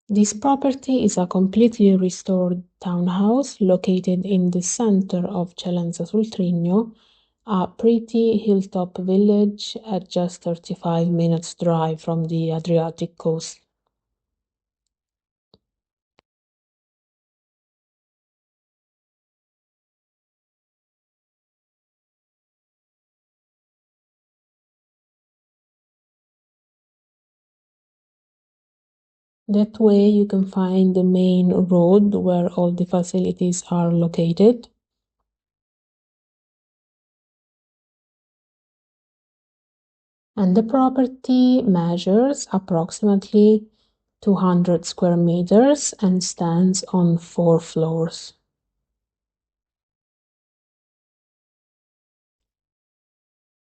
This property is a completely restored townhouse located in the center of Celenza Sul Trigno, a pretty hilltop village at just 35 minutes drive from the Adriatic coast. That way you can find the main road where all the facilities are located. And the property measures approximately 200 square meters and stands on 4 floors.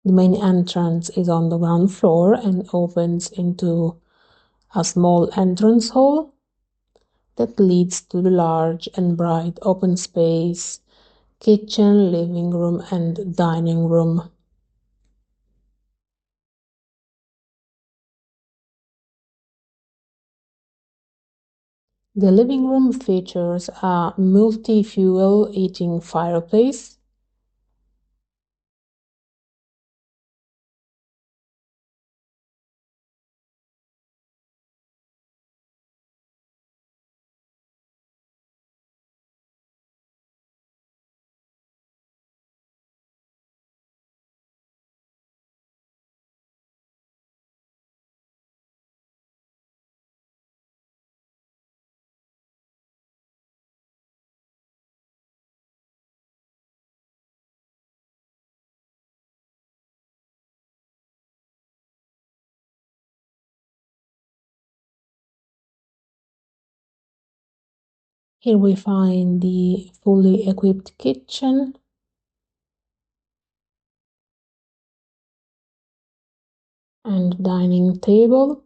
The main entrance is on the ground floor and opens into a small entrance hall that leads to the large and bright open space, kitchen, living room, and dining room. The living room features a multi-fuel heating fireplace, Here we find the fully equipped kitchen and dining table.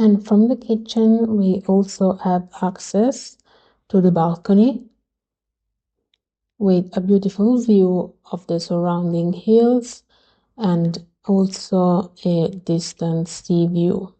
And from the kitchen, we also have access to the balcony with a beautiful view of the surrounding hills and also a distant sea view.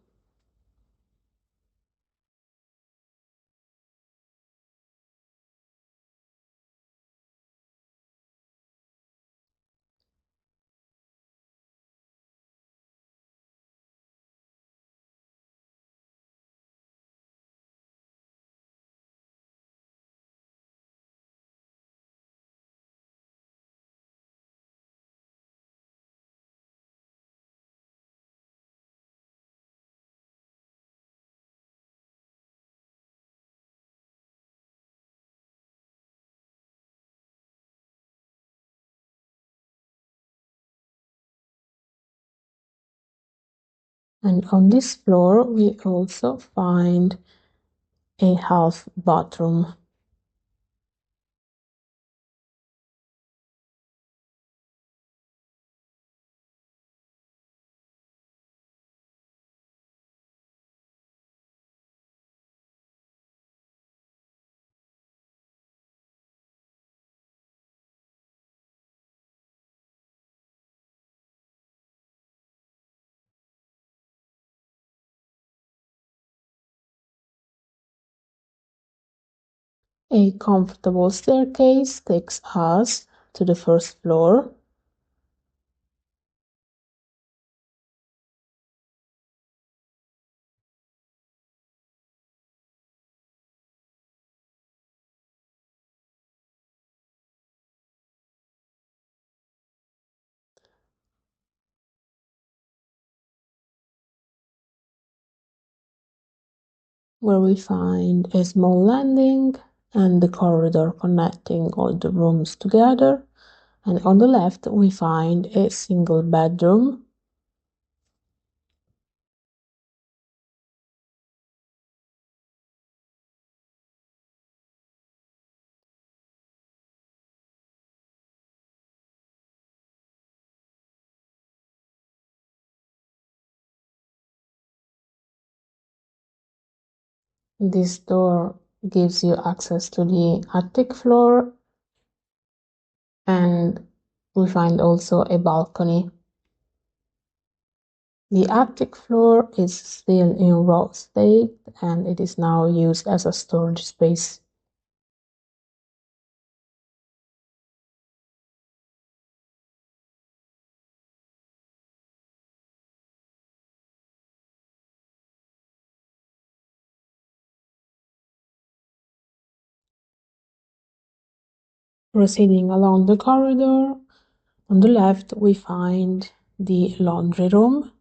And on this floor, we also find a half bathroom. A comfortable staircase takes us to the first floor. Where we find a small landing and the corridor connecting all the rooms together. And on the left, we find a single bedroom. This door gives you access to the attic floor, and we find also a balcony. The attic floor is still in raw state, and it is now used as a storage space. Proceeding along the corridor, on the left we find the laundry room,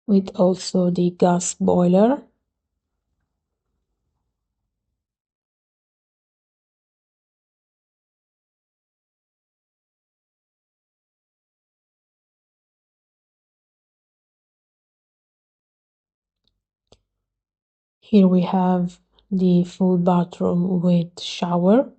with also the gas boiler. Here we have the full bathroom with shower.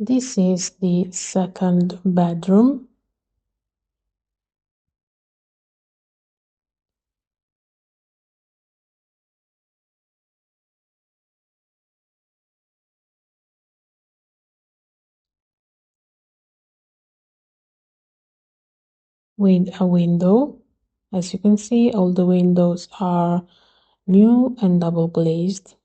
This is the second bedroom. With a window. As you can see, all the windows are new and double glazed.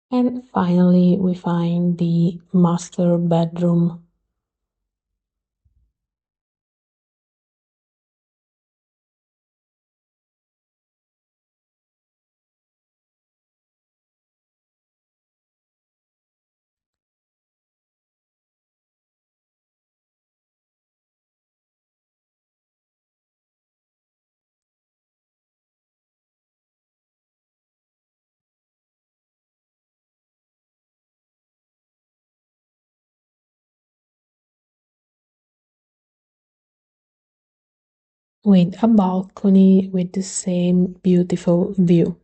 And finally, we find the master bedroom. With a balcony with the same beautiful view.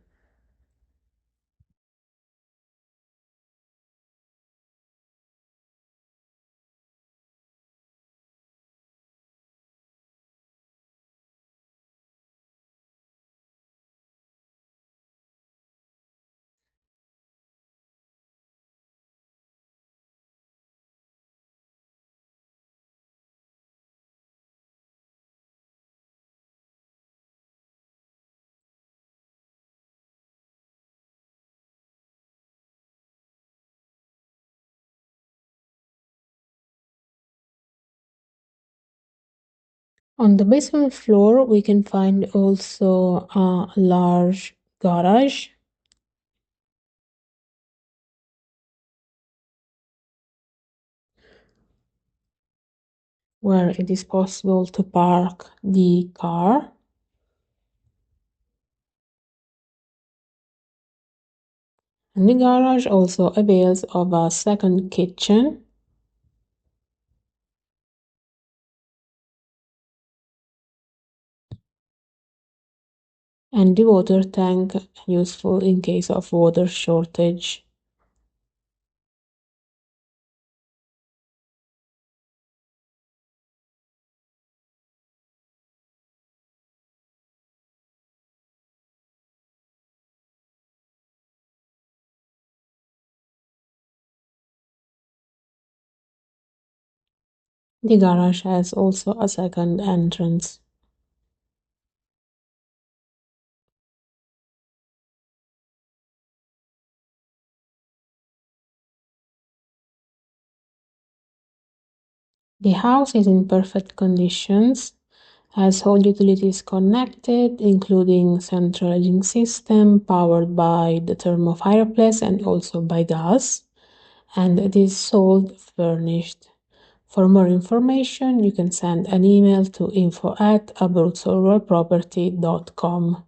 On the basement floor, we can find also a large garage. Where it is possible to park the car. And the garage also avails of a second kitchen. And the water tank, useful in case of water shortage. The garage has also a second entrance. The house is in perfect conditions, has all utilities connected, including central heating system powered by the thermal fireplace and also by gas, and it is sold furnished. For more information, you can send an email to info@abruzzoruralproperty.com.